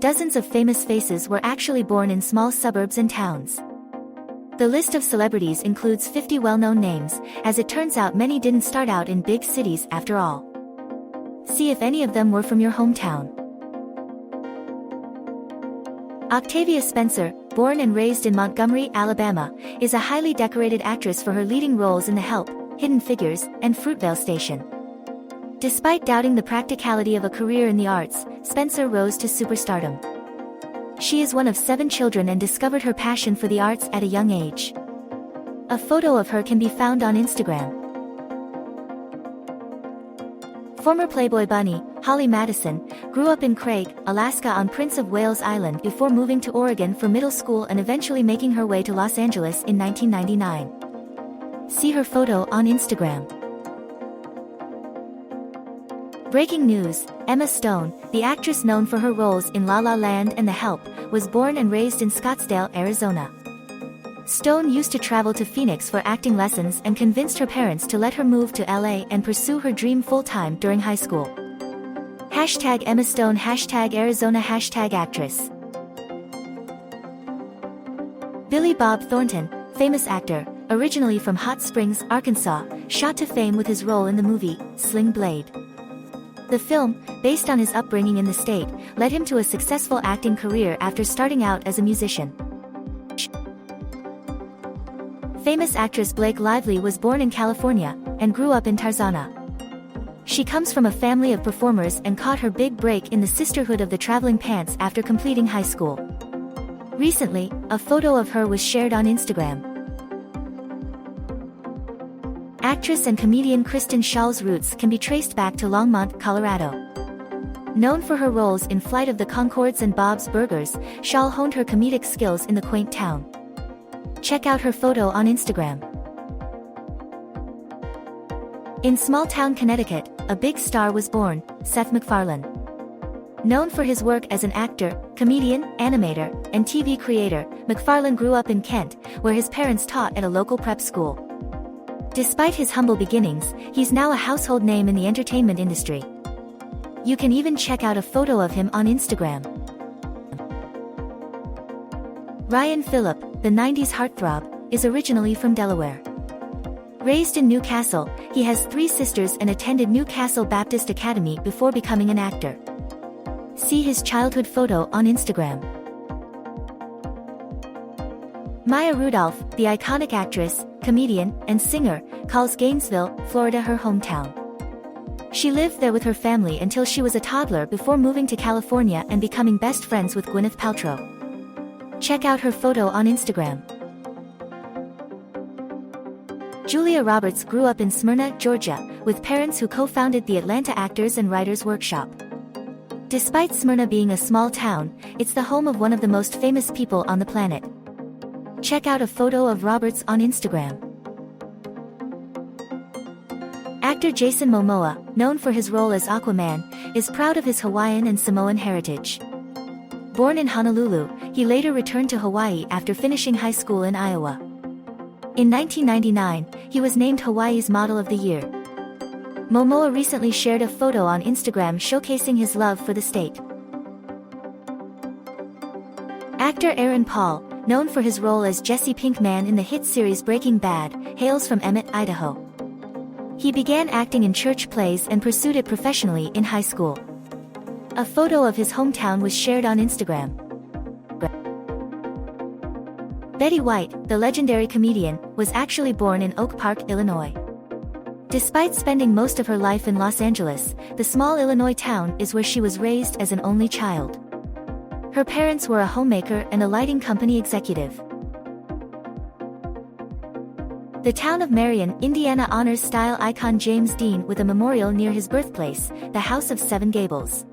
Dozens of famous faces were actually born in small suburbs and towns. The list of celebrities includes 50 well-known names. As it turns out, many didn't start out in big cities after all. See if any of them were from your hometown. Octavia Spencer, born and raised in Montgomery, Alabama, is a highly decorated actress for her leading roles in The Help, Hidden Figures, and Fruitvale Station. Despite doubting the practicality of a career in the arts, Spencer rose to superstardom. She is one of 7 children and discovered her passion for the arts at a young age. A photo of her can be found on Instagram. Former Playboy bunny, Holly Madison, grew up in Craig, Alaska on Prince of Wales Island before moving to Oregon for middle school and eventually making her way to Los Angeles in 1999. See her photo on Instagram. Breaking news: Emma Stone, the actress known for her roles in La La Land and The Help, was born and raised in Scottsdale, Arizona. Stone used to travel to Phoenix for acting lessons and convinced her parents to let her move to LA and pursue her dream full-time during high school. #Emma Stone, #Arizona, #actress. Billy Bob Thornton, famous actor, originally from Hot Springs, Arkansas, shot to fame with his role in the movie Sling Blade. The film, based on his upbringing in the state, led him to a successful acting career after starting out as a musician. Famous actress Blake Lively was born in California and grew up in Tarzana. She comes from a family of performers and caught her big break in the Sisterhood of the Traveling Pants after completing high school. Recently, a photo of her was shared on Instagram. Actress and comedian Kristen Schall's roots can be traced back to Longmont, Colorado. Known for her roles in Flight of the Conchords and Bob's Burgers, Schall honed her comedic skills in the quaint town. Check out her photo on Instagram. In small-town Connecticut, a big star was born, Seth MacFarlane. Known for his work as an actor, comedian, animator, and TV creator, MacFarlane grew up in Kent, where his parents taught at a local prep school. Despite his humble beginnings, he's now a household name in the entertainment industry. You can even check out a photo of him on Instagram. Ryan Phillip, the 90s heartthrob, is originally from Delaware. Raised in Newcastle, he has 3 sisters and attended Newcastle Baptist Academy before becoming an actor. See his childhood photo on Instagram. Maya Rudolph, the iconic actress, comedian, and singer, calls Gainesville, Florida her hometown. She lived there with her family until she was a toddler before moving to California and becoming best friends with Gwyneth Paltrow. Check out her photo on Instagram. Julia Roberts grew up in Smyrna, Georgia, with parents who co-founded the Atlanta Actors and Writers Workshop. Despite Smyrna being a small town, it's the home of one of the most famous people on the planet. Check out a photo of Roberts on Instagram. Actor Jason Momoa, known for his role as Aquaman, is proud of his Hawaiian and Samoan heritage. Born in Honolulu, he later returned to Hawaii after finishing high school in Iowa. In 1999, he was named Hawaii's Model of the Year. Momoa recently shared a photo on Instagram showcasing his love for the state. Actor Aaron Paul, known for his role as Jesse Pinkman in the hit series Breaking Bad, hails from Emmett, Idaho. He began acting in church plays and pursued it professionally in high school. A photo of his hometown was shared on Instagram. Betty White, the legendary comedian, was actually born in Oak Park, Illinois. Despite spending most of her life in Los Angeles, the small Illinois town is where she was raised as an only child. Her parents were a homemaker and a lighting company executive. The town of Marion, Indiana honors style icon James Dean with a memorial near his birthplace, the House of Seven Gables.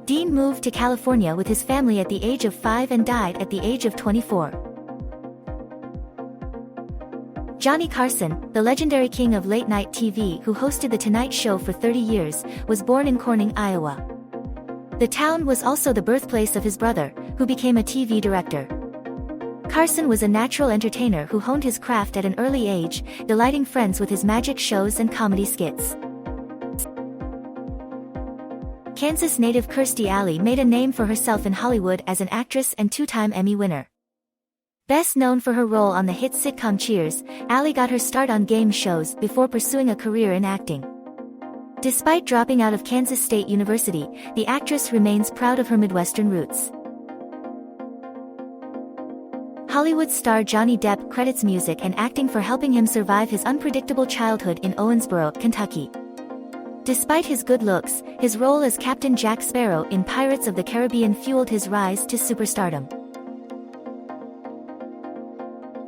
Dean moved to California with his family at the age of 5 and died at the age of 24. Johnny Carson, the legendary king of late-night TV who hosted The Tonight Show for 30 years, was born in Corning, Iowa. The town was also the birthplace of his brother, who became a TV director. Carson was a natural entertainer who honed his craft at an early age, delighting friends with his magic shows and comedy skits. Kansas native Kirstie Alley made a name for herself in Hollywood as an actress and two-time Emmy winner. Best known for her role on the hit sitcom Cheers, Alley got her start on game shows before pursuing a career in acting. Despite dropping out of Kansas State University, the actress remains proud of her Midwestern roots. Hollywood star Johnny Depp credits music and acting for helping him survive his unpredictable childhood in Owensboro, Kentucky. Despite his good looks, his role as Captain Jack Sparrow in Pirates of the Caribbean fueled his rise to superstardom.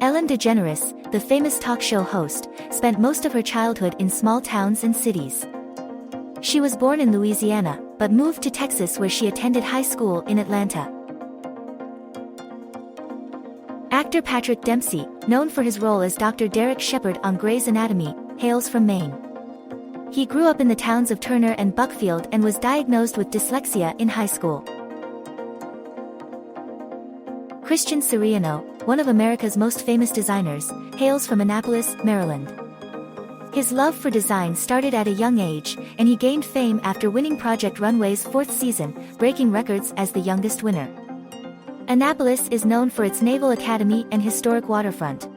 Ellen DeGeneres, the famous talk show host, spent most of her childhood in small towns and cities. She was born in Louisiana, but moved to Texas where she attended high school in Atlanta. Actor Patrick Dempsey, known for his role as Dr. Derek Shepherd on Grey's Anatomy, hails from Maine. He grew up in the towns of Turner and Buckfield and was diagnosed with dyslexia in high school. Christian Siriano, one of America's most famous designers, hails from Annapolis, Maryland. His love for design started at a young age, and he gained fame after winning Project Runway's 4th season, breaking records as the youngest winner. Annapolis is known for its Naval Academy and historic waterfront.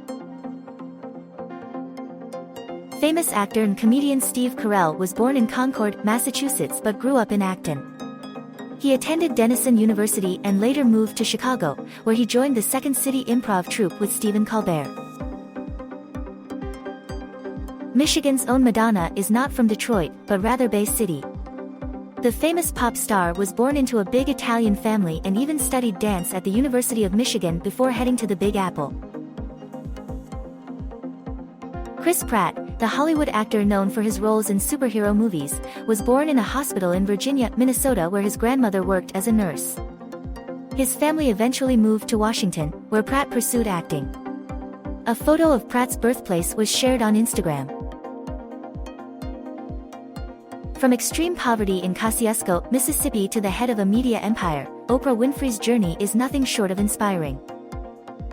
Famous actor and comedian Steve Carell was born in Concord, Massachusetts but grew up in Acton. He attended Denison University and later moved to Chicago, where he joined the Second City Improv troupe with Stephen Colbert. Michigan's own Madonna is not from Detroit, but rather Bay City. The famous pop star was born into a big Italian family and even studied dance at the University of Michigan before heading to the Big Apple. Chris Pratt, the Hollywood actor known for his roles in superhero movies, was born in a hospital in Virginia, Minnesota where his grandmother worked as a nurse. His family eventually moved to Washington, where Pratt pursued acting. A photo of Pratt's birthplace was shared on Instagram. From extreme poverty in Kosciuszko, Mississippi to the head of a media empire, Oprah Winfrey's journey is nothing short of inspiring.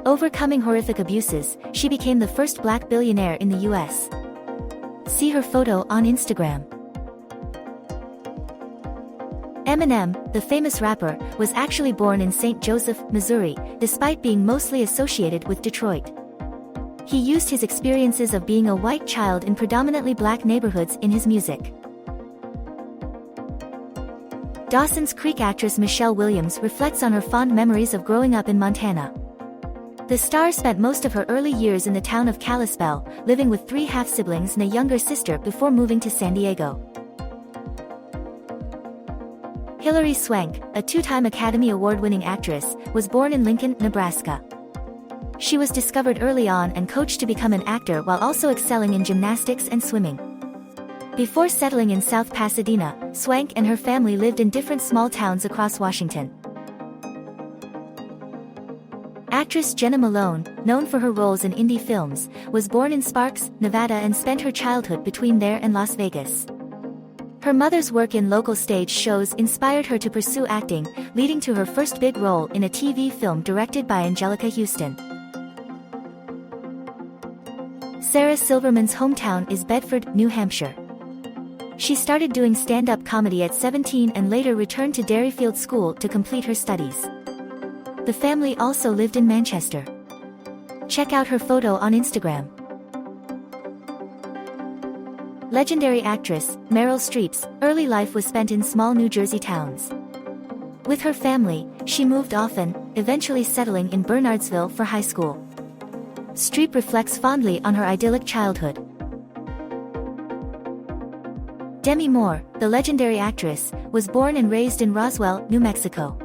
Overcoming horrific abuses, she became the first black billionaire in the U.S. See her photo on Instagram. Eminem, the famous rapper, was actually born in St. Joseph, Missouri, despite being mostly associated with Detroit. He used his experiences of being a white child in predominantly black neighborhoods in his music. Dawson's Creek actress Michelle Williams reflects on her fond memories of growing up in Montana. The star spent most of her early years in the town of Kalispell, living with 3 half-siblings and a younger sister before moving to San Diego. Hilary Swank, a 2-time Academy Award-winning actress, was born in Lincoln, Nebraska. She was discovered early on and coached to become an actor while also excelling in gymnastics and swimming. Before settling in South Pasadena, Swank and her family lived in different small towns across Washington. Actress Jenna Malone, known for her roles in indie films, was born in Sparks, Nevada and spent her childhood between there and Las Vegas. Her mother's work in local stage shows inspired her to pursue acting, leading to her first big role in a TV film directed by Angelica Houston. Sarah Silverman's hometown is Bedford, New Hampshire. She started doing stand-up comedy at 17 and later returned to Derryfield School to complete her studies. The family also lived in Manchester. Check out her photo on Instagram. Legendary actress, Meryl Streep's early life was spent in small New Jersey towns. With her family, she moved often, eventually settling in Bernardsville for high school. Streep reflects fondly on her idyllic childhood. Demi Moore, the legendary actress, was born and raised in Roswell, New Mexico.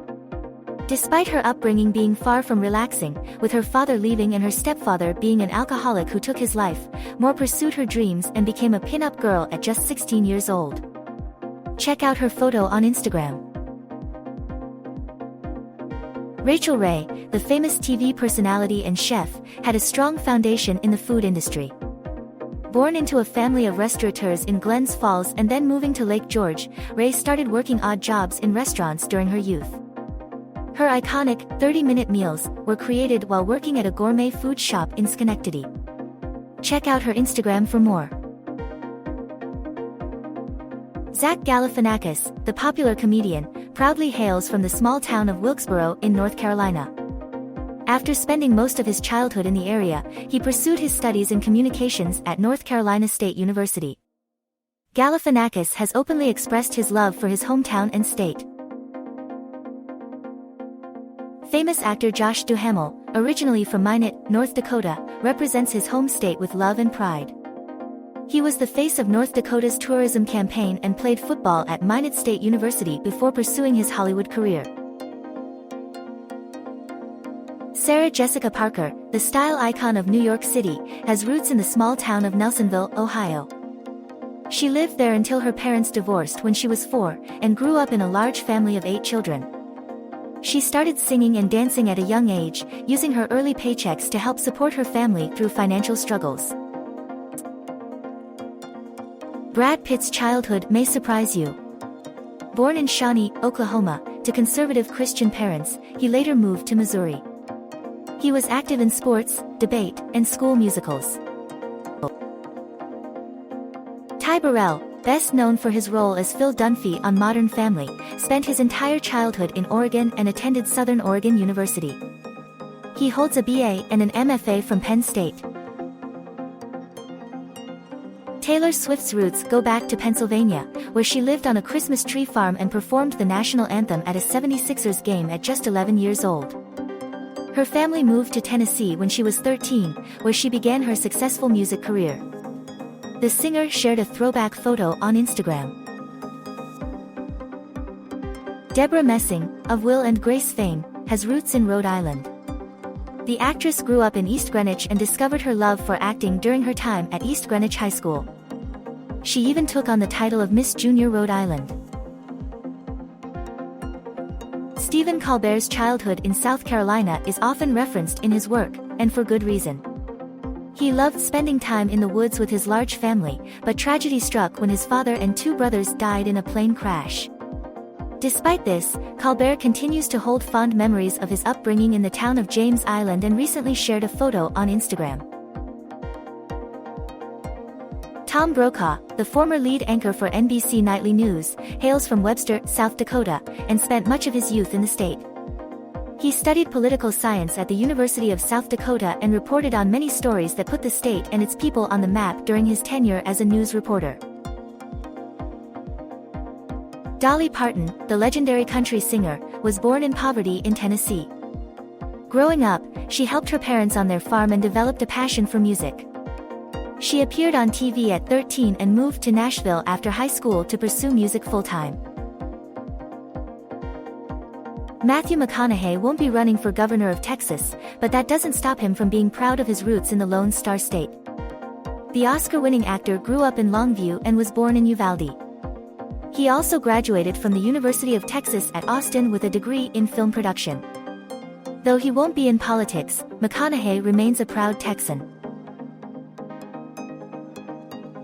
Despite her upbringing being far from relaxing, with her father leaving and her stepfather being an alcoholic who took his life, Moore pursued her dreams and became a pin-up girl at just 16 years old. Check out her photo on Instagram. Rachel Ray, the famous TV personality and chef, had a strong foundation in the food industry. Born into a family of restaurateurs in Glens Falls and then moving to Lake George, Ray started working odd jobs in restaurants during her youth. Her iconic 30-minute meals were created while working at a gourmet food shop in Schenectady. Check out her Instagram for more. Zach Galifianakis, the popular comedian, proudly hails from the small town of Wilkesboro in North Carolina. After spending most of his childhood in the area, he pursued his studies in communications at North Carolina State University. Galifianakis has openly expressed his love for his hometown and state. Famous actor Josh Duhamel, originally from Minot, North Dakota, represents his home state with love and pride. He was the face of North Dakota's tourism campaign and played football at Minot State University before pursuing his Hollywood career. Sarah Jessica Parker, the style icon of New York City, has roots in the small town of Nelsonville, Ohio. She lived there until her parents divorced when she was 4, and grew up in a large family of 8 children. She started singing and dancing at a young age, using her early paychecks to help support her family through financial struggles. Brad Pitt's childhood may surprise you. Born in Shawnee, Oklahoma, to conservative Christian parents, he later moved to Missouri. He was active in sports, debate, and school musicals. Ty Burrell, best known for his role as Phil Dunphy on Modern Family, spent his entire childhood in Oregon and attended Southern Oregon University. He holds a BA and an MFA from Penn State. Taylor Swift's roots go back to Pennsylvania, where she lived on a Christmas tree farm and performed the national anthem at a 76ers game at just 11 years old. Her family moved to Tennessee when she was 13, where she began her successful music career. The singer shared a throwback photo on Instagram. Deborah Messing, of Will and Grace fame, has roots in Rhode Island. The actress grew up in East Greenwich and discovered her love for acting during her time at East Greenwich High School. She even took on the title of Miss Junior Rhode Island. Stephen Colbert's childhood in South Carolina is often referenced in his work, and for good reason. He loved spending time in the woods with his large family, but tragedy struck when his father and 2 brothers died in a plane crash. Despite this, Colbert continues to hold fond memories of his upbringing in the town of James Island and recently shared a photo on Instagram. Tom Brokaw, the former lead anchor for NBC Nightly News, hails from Webster, South Dakota, and spent much of his youth in the state. He studied political science at the University of South Dakota and reported on many stories that put the state and its people on the map during his tenure as a news reporter. Dolly Parton, the legendary country singer, was born in poverty in Tennessee. Growing up, she helped her parents on their farm and developed a passion for music. She appeared on TV at 13 and moved to Nashville after high school to pursue music full-time. Matthew McConaughey won't be running for governor of Texas, but that doesn't stop him from being proud of his roots in the Lone Star State. The Oscar-winning actor grew up in Longview and was born in Uvalde. He also graduated from the University of Texas at Austin with a degree in film production. Though he won't be in politics, McConaughey remains a proud Texan.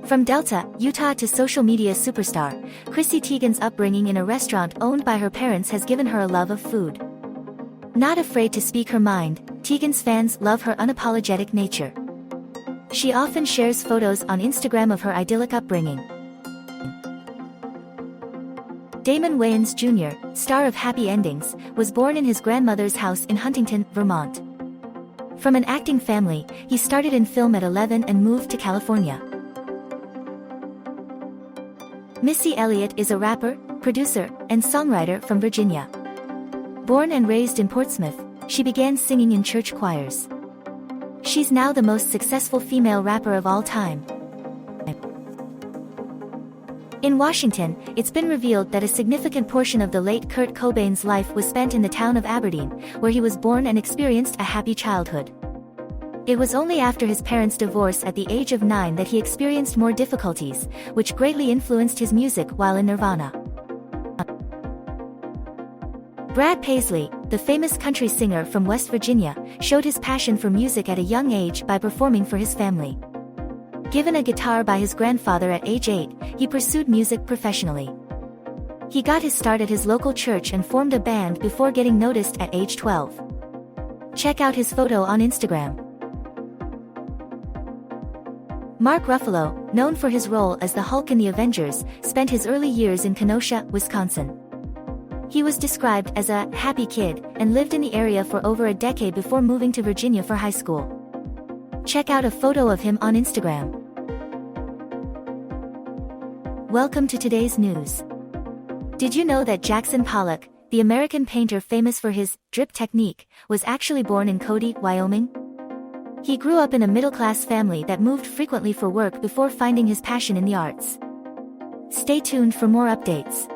From Delta, Utah to social media superstar, Chrissy Teigen's upbringing in a restaurant owned by her parents has given her a love of food. Not afraid to speak her mind, Teigen's fans love her unapologetic nature. She often shares photos on Instagram of her idyllic upbringing. Damon Wayans Jr., star of Happy Endings, was born in his grandmother's house in Huntington, Vermont. From an acting family, he started in film at 11 and moved to California. Missy Elliott is a rapper, producer, and songwriter from Virginia. Born and raised in Portsmouth, she began singing in church choirs. She's now the most successful female rapper of all time. In Washington, it's been revealed that a significant portion of the late Kurt Cobain's life was spent in the town of Aberdeen, where he was born and experienced a happy childhood. It was only after his parents' divorce at the age of 9 that he experienced more difficulties, which greatly influenced his music while in Nirvana. Brad Paisley, the famous country singer from West Virginia, showed his passion for music at a young age by performing for his family. Given a guitar by his grandfather at age 8, he pursued music professionally. He got his start at his local church and formed a band before getting noticed at age 12. Check out his photo on Instagram. Mark Ruffalo, known for his role as the Hulk in The Avengers, spent his early years in Kenosha, Wisconsin. He was described as a happy kid and lived in the area for over a decade before moving to Virginia for high school. Check out a photo of him on Instagram. Welcome to today's news. Did you know that Jackson Pollock, the American painter famous for his drip technique, was actually born in Cody, Wyoming? He grew up in a middle-class family that moved frequently for work before finding his passion in the arts. Stay tuned for more updates.